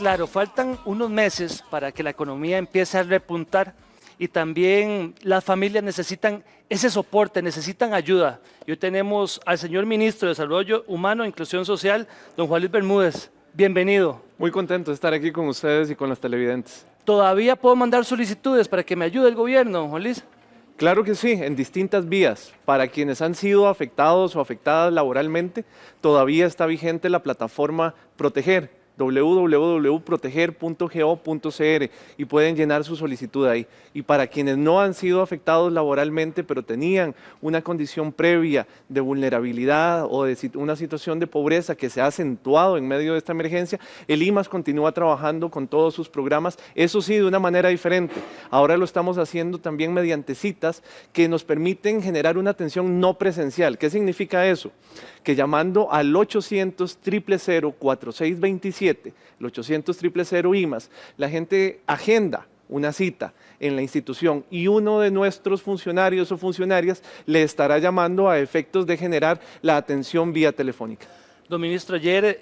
Claro, faltan unos meses para que la economía empiece a repuntar y también las familias necesitan ese soporte, necesitan ayuda. Y hoy tenemos al señor Ministro de Desarrollo Humano e Inclusión Social, don Juan Luis Bermúdez. Bienvenido. Muy contento de estar aquí con ustedes y con las televidentes. ¿Todavía puedo mandar solicitudes para que me ayude el gobierno, Juan Luis? Claro que sí, en distintas vías. Para quienes han sido afectados o afectadas laboralmente, todavía está vigente la plataforma Proteger, www.proteger.go.cr, y pueden llenar su solicitud ahí. Y para quienes no han sido afectados laboralmente, pero tenían una condición previa de vulnerabilidad o de una situación de pobreza que se ha acentuado en medio de esta emergencia, el IMAS continúa trabajando con todos sus programas, eso sí, de una manera diferente. Ahora lo estamos haciendo también mediante citas que nos permiten generar una atención no presencial. ¿Qué significa eso? Que llamando al 800-000-4627, el 800-000 IMAS, la gente agenda una cita en la institución y uno de nuestros funcionarios o funcionarias le estará llamando a efectos de generar la atención vía telefónica. Don Ministro, ayer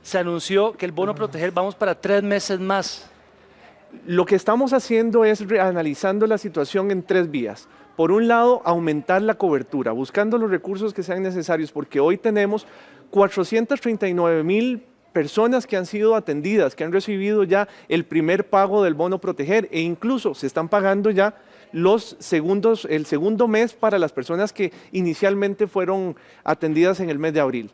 se anunció que el bono Proteger vamos para 3 meses más. Lo que estamos haciendo es analizando la situación en 3 vías. Por un lado, aumentar la cobertura, buscando los recursos que sean necesarios, porque hoy tenemos 439,000 personas que han sido atendidas, que han recibido ya el primer pago del bono Proteger e incluso se están pagando ya el segundo mes para las personas que inicialmente fueron atendidas en el mes de abril.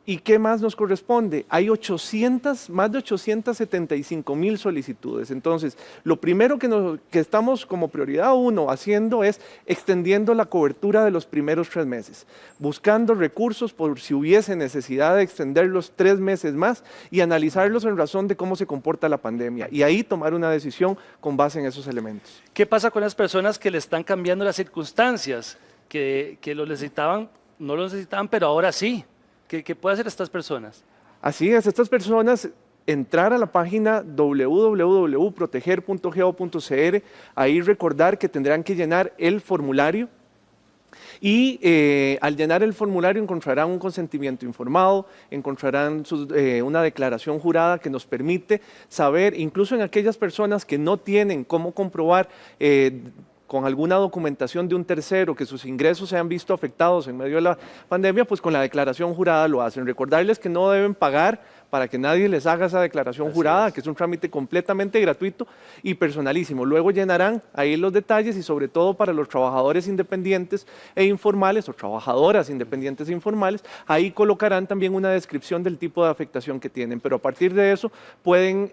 ¿Y qué más nos corresponde? Hay más de 875,000 solicitudes. Entonces, lo primero que estamos como prioridad 1 haciendo es extendiendo la cobertura de los primeros 3 meses, buscando recursos por si hubiese necesidad de extender los 3 meses más y analizarlos en razón de cómo se comporta la pandemia y ahí tomar una decisión con base en esos elementos. ¿Qué pasa con las personas que le están cambiando las circunstancias, que lo necesitaban, no lo necesitaban, pero ahora sí? ¿Qué pueden hacer estas personas? Así es, estas personas entrar a la página www.proteger.go.cr, ahí recordar que tendrán que llenar el formulario y al llenar el formulario encontrarán un consentimiento informado, encontrarán una declaración jurada que nos permite saber, incluso en aquellas personas que no tienen cómo comprobar con alguna documentación de un tercero que sus ingresos se han visto afectados en medio de la pandemia, pues con la declaración jurada lo hacen. Recordarles que no deben pagar para que nadie les haga esa declaración jurada, que es un trámite completamente gratuito y personalísimo. Luego llenarán ahí los detalles y sobre todo para los trabajadores independientes e informales o trabajadoras independientes e informales, ahí colocarán también una descripción del tipo de afectación que tienen, pero a partir de eso pueden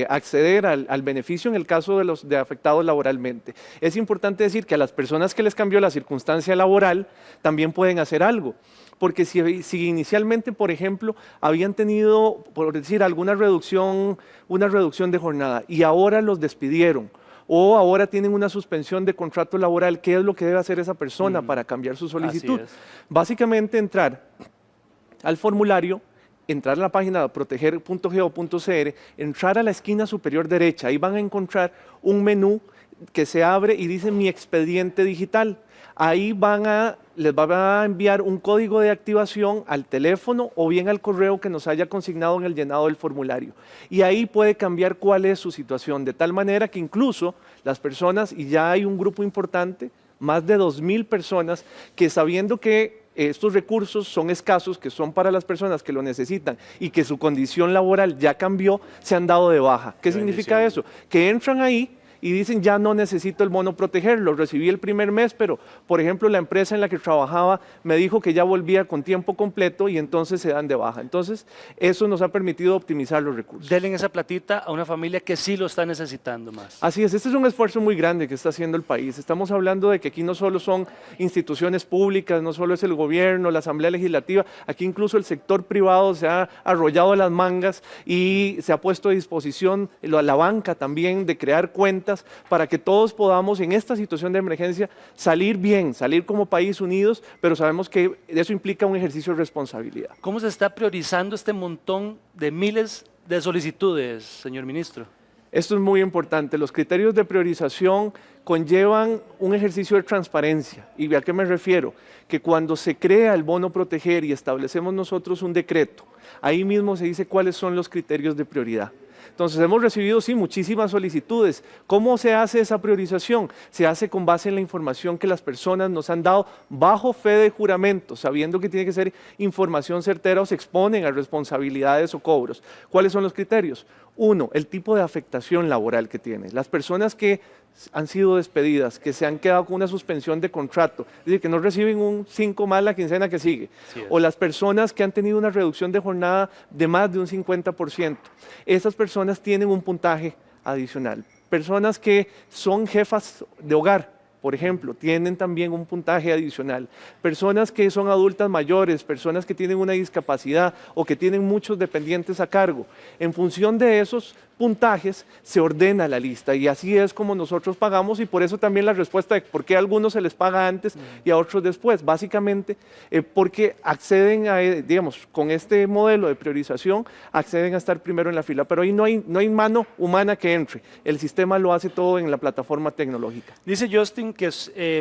acceder al beneficio en el caso de los afectados laboralmente. Es importante decir que a las personas que les cambió la circunstancia laboral también pueden hacer algo. Porque si inicialmente, por ejemplo, habían tenido, por decir, alguna reducción, una reducción de jornada y ahora los despidieron o ahora tienen una suspensión de contrato laboral, ¿qué es lo que debe hacer esa persona para cambiar su solicitud? Básicamente entrar al formulario, entrar a la página proteger.go.cr, entrar a la esquina superior derecha, ahí van a encontrar un menú que se abre y dice Mi Expediente Digital. Ahí les va a enviar un código de activación al teléfono o bien al correo que nos haya consignado en el llenado del formulario. Y ahí puede cambiar cuál es su situación, de tal manera que incluso las personas, y ya hay un grupo importante, más de 2,000 personas, que sabiendo que estos recursos son escasos, que son para las personas que lo necesitan y que su condición laboral ya cambió, se han dado de baja. ¿Qué significa eso? Que entran ahí y dicen, ya no necesito el bono Proteger, lo recibí el primer mes, pero por ejemplo la empresa en la que trabajaba me dijo que ya volvía con tiempo completo y entonces se dan de baja. Entonces eso nos ha permitido optimizar los recursos. Denle esa platita a una familia que sí lo está necesitando más. Así es, este es un esfuerzo muy grande que está haciendo el país. Estamos hablando de que aquí no solo son instituciones públicas, no solo es el gobierno, la Asamblea Legislativa, aquí incluso el sector privado se ha arrollado las mangas y se ha puesto a disposición la banca también de crear cuentas para que todos podamos en esta situación de emergencia salir bien, salir como país unidos, pero sabemos que eso implica un ejercicio de responsabilidad. ¿Cómo se está priorizando este montón de miles de solicitudes, señor ministro? Esto es muy importante. Los criterios de priorización conllevan un ejercicio de transparencia. ¿Y a qué me refiero? Que cuando se crea el bono proteger y establecemos nosotros un decreto, ahí mismo se dice cuáles son los criterios de prioridad. Entonces hemos recibido, sí, muchísimas solicitudes. ¿Cómo se hace esa priorización? Se hace con base en la información que las personas nos han dado bajo fe de juramento, sabiendo que tiene que ser información certera o se exponen a responsabilidades o cobros. ¿Cuáles son los criterios? Uno, el tipo de afectación laboral que tiene. Las personas que han sido despedidas, que se han quedado con una suspensión de contrato, es decir, que no reciben un 5 más la quincena que sigue, o las personas que han tenido una reducción de jornada de más de un 50%. Esas personas tienen un puntaje adicional. Personas que son jefas de hogar, por ejemplo, tienen también un puntaje adicional. Personas que son adultas mayores, personas que tienen una discapacidad o que tienen muchos dependientes a cargo. En función de esos puntajes se ordena la lista y así es como nosotros pagamos y por eso también la respuesta de por qué a algunos se les paga antes y a otros después. Básicamente porque acceden a, digamos, con este modelo de priorización, acceden a estar primero en la fila, pero ahí no hay mano humana que entre. El sistema lo hace todo en la plataforma tecnológica. Dice Justin que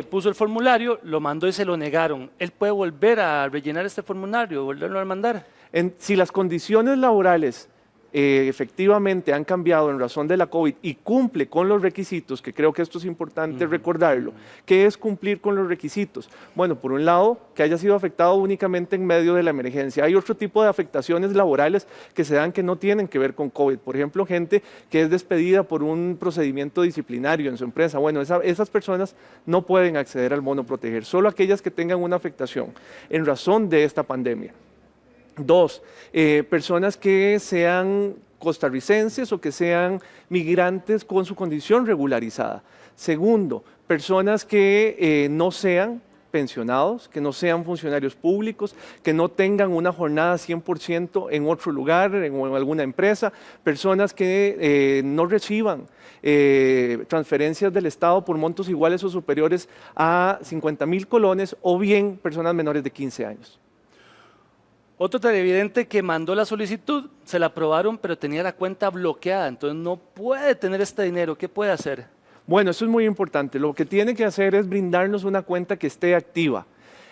puso el formulario, lo mandó y se lo negaron. ¿Él puede volver a rellenar este formulario, volverlo a mandar? Si las condiciones laborales efectivamente han cambiado en razón de la COVID y cumple con los requisitos, que creo que esto es importante recordarlo. ¿Qué es cumplir con los requisitos? Bueno, por un lado, que haya sido afectado únicamente en medio de la emergencia. Hay otro tipo de afectaciones laborales que se dan que no tienen que ver con COVID. Por ejemplo, gente que es despedida por un procedimiento disciplinario en su empresa. Bueno, esas personas no pueden acceder al bono proteger, solo aquellas que tengan una afectación en razón de esta pandemia. Dos, personas que sean costarricenses o que sean migrantes con su condición regularizada. Segundo, personas que no sean pensionados, que no sean funcionarios públicos, que no tengan una jornada 100% en otro lugar, en alguna empresa, personas que no reciban transferencias del Estado por montos iguales o superiores a 50.000 colones o bien personas menores de 15 años. Otro televidente que mandó la solicitud, se la aprobaron, pero tenía la cuenta bloqueada, entonces no puede tener este dinero. ¿Qué puede hacer? Bueno, eso es muy importante. Lo que tiene que hacer es brindarnos una cuenta que esté activa.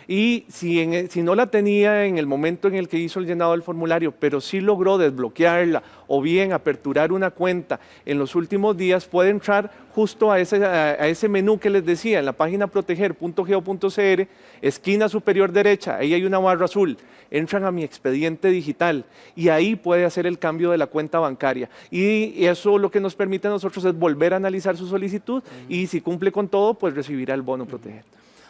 Y si no la tenía en el momento en el que hizo el llenado del formulario, pero sí logró desbloquearla o bien aperturar una cuenta en los últimos días, puede entrar justo a ese menú que les decía, en la página proteger.go.cr, esquina superior derecha, ahí hay una barra azul. Entran a mi expediente digital y ahí puede hacer el cambio de la cuenta bancaria. Y eso lo que nos permite a nosotros es volver a analizar su solicitud y si cumple con todo, pues recibirá el bono proteger.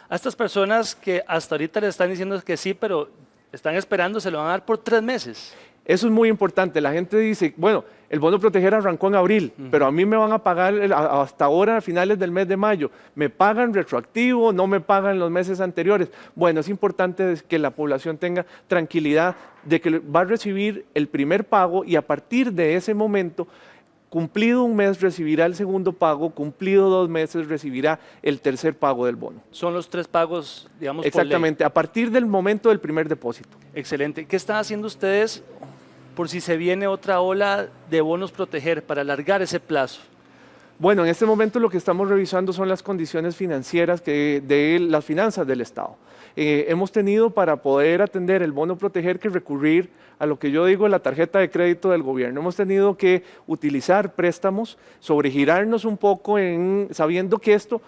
A estas personas que hasta ahorita le están diciendo que sí, pero están esperando, se lo van a dar por 3 meses. Eso es muy importante. La gente dice, bueno, el bono proteger arrancó en abril, pero a mí me van a pagar hasta ahora, a finales del mes de mayo. ¿Me pagan retroactivo? ¿No me pagan los meses anteriores? Bueno, es importante que la población tenga tranquilidad de que va a recibir el primer pago y a partir de ese momento, cumplido un mes recibirá el segundo pago, cumplido 2 meses recibirá el tercer pago del bono. Son los 3 pagos, digamos, Exactamente, por ley. a partir del momento del primer depósito. Excelente. ¿Qué están haciendo ustedes por si se viene otra ola de bonos proteger para alargar ese plazo? Bueno, en este momento lo que estamos revisando son las condiciones financieras de las finanzas del Estado. Hemos tenido para poder atender el bono proteger que recurrir a lo que yo digo la tarjeta de crédito del gobierno. Hemos tenido que utilizar préstamos, sobregirarnos un poco sabiendo que esto,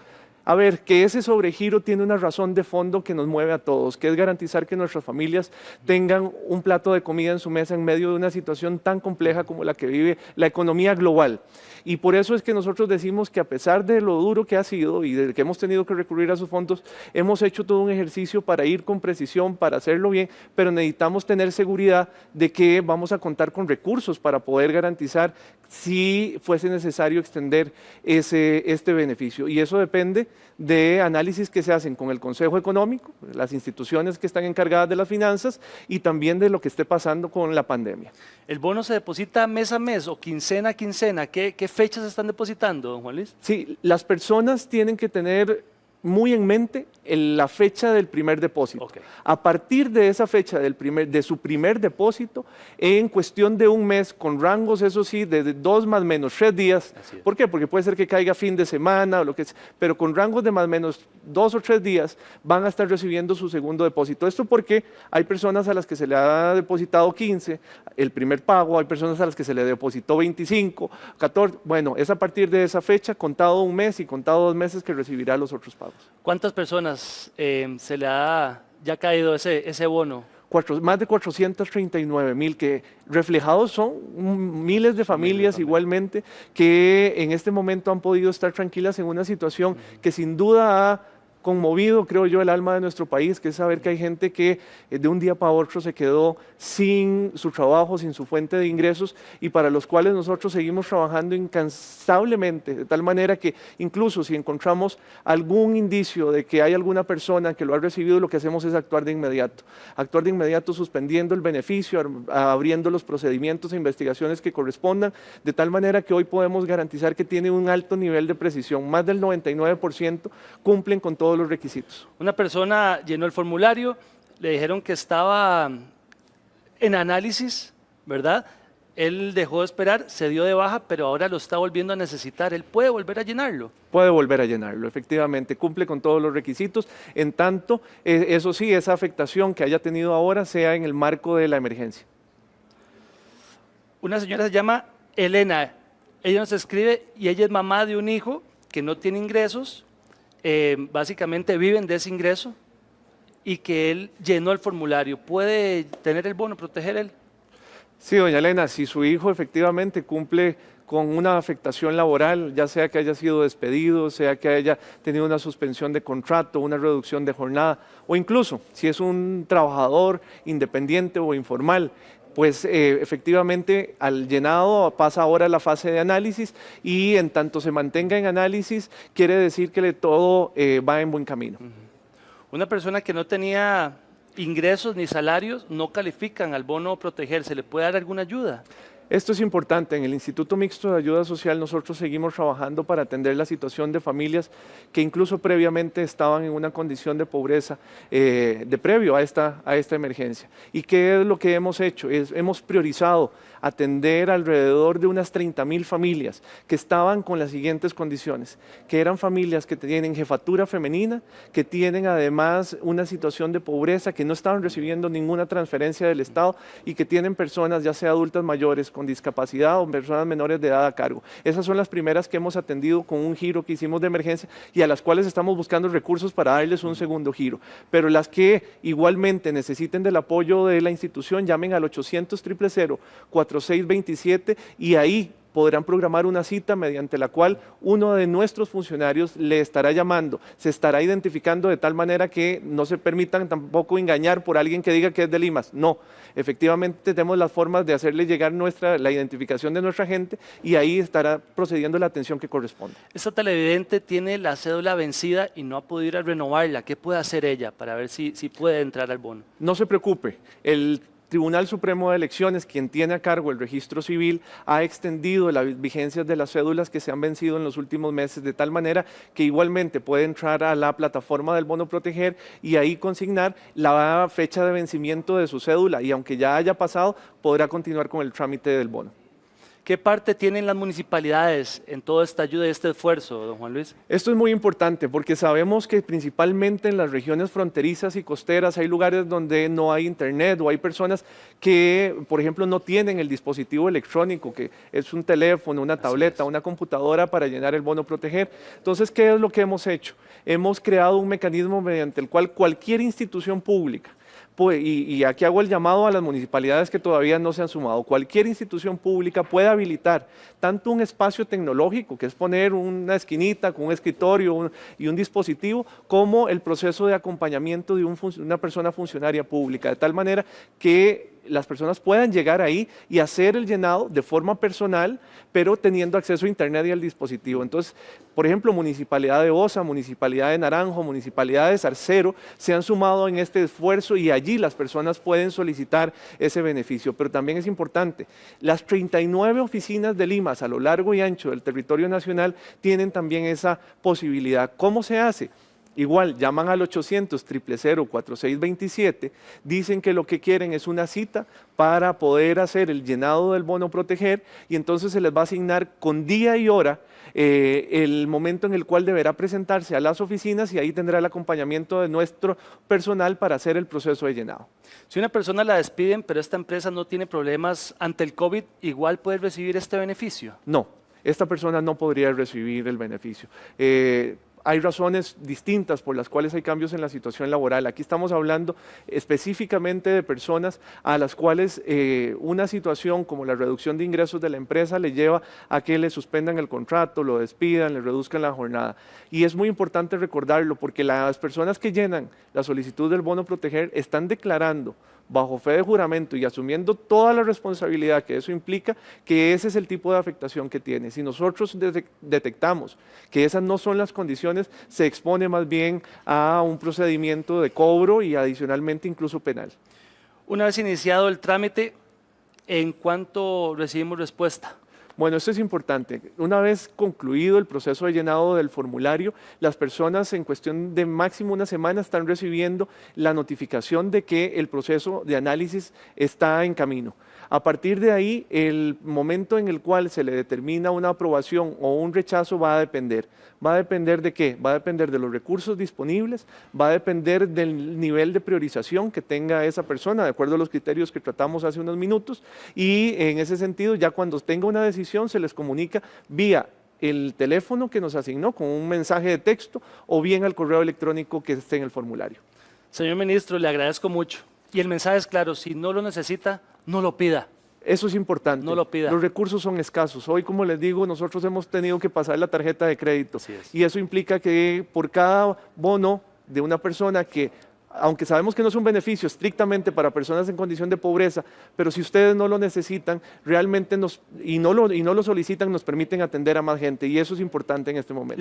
que ese sobregiro tiene una razón de fondo que nos mueve a todos, que es garantizar que nuestras familias tengan un plato de comida en su mesa en medio de una situación tan compleja como la que vive la economía global. Y por eso es que nosotros decimos que a pesar de lo duro que ha sido y de que hemos tenido que recurrir a esos fondos, hemos hecho todo un ejercicio para ir con precisión, para hacerlo bien, pero necesitamos tener seguridad de que vamos a contar con recursos para poder garantizar si fuese necesario extender este beneficio. Y eso depende de análisis que se hacen con el Consejo Económico, las instituciones que están encargadas de las finanzas y también de lo que esté pasando con la pandemia. ¿El bono se deposita mes a mes o quincena a quincena? ¿Qué fechas se están depositando, don Juan Luis? Sí, las personas tienen que tener muy en mente la fecha del primer depósito. Ok. A partir de esa fecha de su primer depósito, en cuestión de un mes, con rangos, eso sí, de 2 más menos 3 días. Así es. ¿Por qué? Porque puede ser que caiga fin de semana o lo que sea, pero con rangos de más o menos 2 o 3 días van a estar recibiendo su segundo depósito. Esto porque hay personas a las que se le ha depositado 15, el primer pago, hay personas a las que se le depositó 25, 14. Bueno, es a partir de esa fecha, contado un mes y contado 2 meses, que recibirá los otros pagos. ¿Cuántas personas se le ha ya caído ese bono? Más de 439,000, que reflejados son miles de familias igualmente que en este momento han podido estar tranquilas en una situación que sin duda ha conmovido, creo yo, el alma de nuestro país, que es saber que hay gente que de un día para otro se quedó sin su trabajo, sin su fuente de ingresos, y para los cuales nosotros seguimos trabajando incansablemente, de tal manera que incluso si encontramos algún indicio de que hay alguna persona que lo ha recibido, lo que hacemos es actuar de inmediato suspendiendo el beneficio, abriendo los procedimientos e investigaciones que correspondan, de tal manera que hoy podemos garantizar que tiene un alto nivel de precisión. Más del 99% cumplen con todos los requisitos. Una persona llenó el formulario, le dijeron que estaba en análisis, ¿verdad? Él dejó de esperar, se dio de baja, pero ahora lo está volviendo a necesitar. ¿Él puede volver a llenarlo? Puede volver a llenarlo, efectivamente, cumple con todos los requisitos, en tanto, eso sí, esa afectación que haya tenido ahora sea en el marco de la emergencia. Una señora se llama Elena, ella nos escribe y ella es mamá de un hijo que no tiene ingresos, básicamente viven de ese ingreso y que él llenó el formulario. ¿Puede tener el bono, proteger él? Sí, doña Elena, si su hijo efectivamente cumple con una afectación laboral, ya sea que haya sido despedido, sea que haya tenido una suspensión de contrato, una reducción de jornada, o incluso si es un trabajador independiente o informal, pues efectivamente al llenado pasa ahora la fase de análisis, y en tanto se mantenga en análisis quiere decir que todo va en buen camino. Una persona que no tenía ingresos ni salarios no califican al bono proteger, ¿se le puede dar alguna ayuda? Esto es importante. En el Instituto Mixto de Ayuda Social nosotros seguimos trabajando para atender la situación de familias que incluso previamente estaban en una condición de pobreza de previo a esta emergencia. ¿Y qué es lo que hemos hecho? Hemos priorizado atender alrededor de unas 30,000 familias que estaban con las siguientes condiciones, que eran familias que tienen jefatura femenina, que tienen además una situación de pobreza, que no estaban recibiendo ninguna transferencia del Estado y que tienen personas, ya sea adultas mayores, con discapacidad o personas menores de edad a cargo. Esas son las primeras que hemos atendido con un giro que hicimos de emergencia y a las cuales estamos buscando recursos para darles un segundo giro. Pero las que igualmente necesiten del apoyo de la institución, llamen al 800-000-4627 y ahí podrán programar una cita mediante la cual uno de nuestros funcionarios le estará llamando, se estará identificando de tal manera que no se permitan tampoco engañar por alguien que diga que es de Limas. No, efectivamente tenemos las formas de hacerle llegar la identificación de nuestra gente y ahí estará procediendo la atención que corresponde. Esta televidente tiene la cédula vencida y no ha podido ir a renovarla. ¿Qué puede hacer ella para ver si puede entrar al bono? No se preocupe, el Tribunal Supremo de Elecciones, quien tiene a cargo el registro civil, ha extendido las vigencias de las cédulas que se han vencido en los últimos meses, de tal manera que igualmente puede entrar a la plataforma del Bono Proteger y ahí consignar la fecha de vencimiento de su cédula, y aunque ya haya pasado, podrá continuar con el trámite del bono. ¿Qué parte tienen las municipalidades en toda esta ayuda y este esfuerzo, don Juan Luis? Esto es muy importante porque sabemos que principalmente en las regiones fronterizas y costeras hay lugares donde no hay internet o hay personas que, por ejemplo, no tienen el dispositivo electrónico, que es un teléfono, una tableta, una computadora para llenar el bono proteger. Entonces, ¿qué es lo que hemos hecho? Hemos creado un mecanismo mediante el cual cualquier institución pública, y aquí hago el llamado a las municipalidades que todavía no se han sumado, cualquier institución pública puede habilitar tanto un espacio tecnológico, que es poner una esquinita con un escritorio y un dispositivo, como el proceso de acompañamiento de una persona funcionaria pública, de tal manera que las personas puedan llegar ahí y hacer el llenado de forma personal, pero teniendo acceso a internet y al dispositivo. Entonces, por ejemplo, Municipalidad de Osa, Municipalidad de Naranjo, Municipalidad de Zarcero se han sumado en este esfuerzo y allí las personas pueden solicitar ese beneficio. Pero también es importante, las 39 oficinas de Limas a lo largo y ancho del territorio nacional tienen también esa posibilidad. ¿Cómo se hace? Igual, llaman al 800-000-4627, dicen que lo que quieren es una cita para poder hacer el llenado del bono proteger y entonces se les va a asignar con día y hora el momento en el cual deberá presentarse a las oficinas y ahí tendrá el acompañamiento de nuestro personal para hacer el proceso de llenado. Si una persona la despiden, pero esta empresa no tiene problemas ante el COVID, ¿igual puede recibir este beneficio? No, esta persona no podría recibir el beneficio. Hay razones distintas por las cuales hay cambios en la situación laboral. Aquí estamos hablando específicamente de personas a las cuales una situación como la reducción de ingresos de la empresa le lleva a que le suspendan el contrato, lo despidan, le reduzcan la jornada. Y es muy importante recordarlo porque las personas que llenan la solicitud del bono proteger están declarando bajo fe de juramento y asumiendo toda la responsabilidad que eso implica, que ese es el tipo de afectación que tiene. Si nosotros detectamos que esas no son las condiciones, se expone más bien a un procedimiento de cobro y adicionalmente incluso penal. Una vez iniciado el trámite, ¿en cuánto recibimos respuesta? Bueno, esto es importante. Una vez concluido el proceso de llenado del formulario, las personas en cuestión de máximo una semana están recibiendo la notificación de que el proceso de análisis está en camino. A partir de ahí, el momento en el cual se le determina una aprobación o un rechazo va a depender. ¿Va a depender de qué? Va a depender de los recursos disponibles, va a depender del nivel de priorización que tenga esa persona, de acuerdo a los criterios que tratamos hace unos minutos, y en ese sentido, ya cuando tenga una decisión, se les comunica vía el teléfono que nos asignó con un mensaje de texto o bien al correo electrónico que esté en el formulario. Señor ministro, le agradezco mucho. Y el mensaje es claro, si no lo necesita, no lo pida. Eso es importante. No lo pida. Los recursos son escasos. Hoy, como les digo, nosotros hemos tenido que pasar la tarjeta de crédito. Y eso implica que por cada bono de una persona que, aunque sabemos que no es un beneficio estrictamente para personas en condición de pobreza, pero si ustedes no lo necesitan, realmente y no lo solicitan, nos permiten atender a más gente. Y eso es importante en este momento.